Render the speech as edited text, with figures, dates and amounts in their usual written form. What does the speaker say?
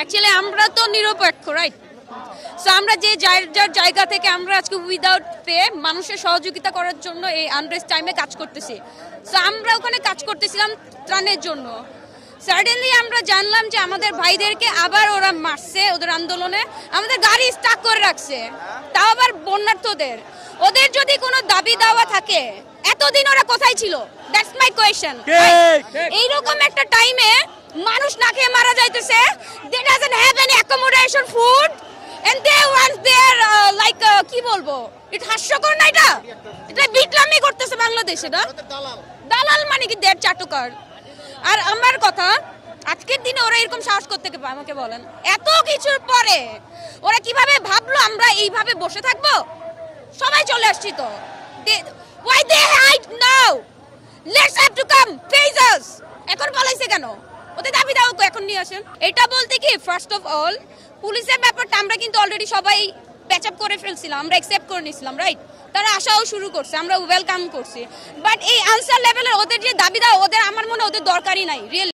Actually আমরা তো নিরপেক্ষ, রাইট? সো আমরা যে যার জায়গা থেকে আমরা আজকে উইদাউট পে মানুষের সহযোগিতা করার জন্য এই আনরেস্ট টাইমে কাজ করতেছি। সো আমরা ওখানে কাজ করতেছিলাম ত্রাণের জন্য। সাডেনলি আমরা জানলাম যে আমাদের ভাইদেরকে আবার ওরা মারছে, ওদের আন্দোলনে আমাদের গাড়ি স্টাক করে রাখছে, তাও আবার বন্যার্থদের। ওদের যদি কোনো দাবি দাওয়া থাকে, এতদিন ওরা কোথায় ছিল? That's my question. এইরকম একটা টাইমে মানুষ না খেয়ে মারা যাইতেছে, they doesn't have any accommodation, food, and they want their like কি বলবো, এটা হাস্যকর না? এটা বিটলামি করতেছে বাংলাদেশে। না দালাল মানে কি দেড় চাটুকার। আর আমার কথা, আজকের দিনে ওরা এরকম সাহস করতে পারে আমাকে বলেন? এত কিছুর পরে ওরা কিভাবে ভাবলো আমরা এইভাবে বসে থাকবো? সবাই চলে আসছি তো। Why they hide now? Let's have to come face us. এখন বলাইছে কেন? ওদের দাবি দাও এখন নিয়ে আসেন। এটা বলতে কি, ফার্স্ট অফ অল পুলিশের ব্যাপারটা আমরা কিন্তু অলরেডি সবাই প্যাচ আপ করে ফেলছিলাম, আমরা অ্যাকসেপ্ট করে নিয়েছিলাম, রাইট? তারা আসাও শুরু করছে, আমরা ওয়েলকাম করছি। বাট এই আনসার লেভেলের ওদের যে দাবি দাও, ওদের আমার মনে ওদের দরকারই নাই রিয়েলি।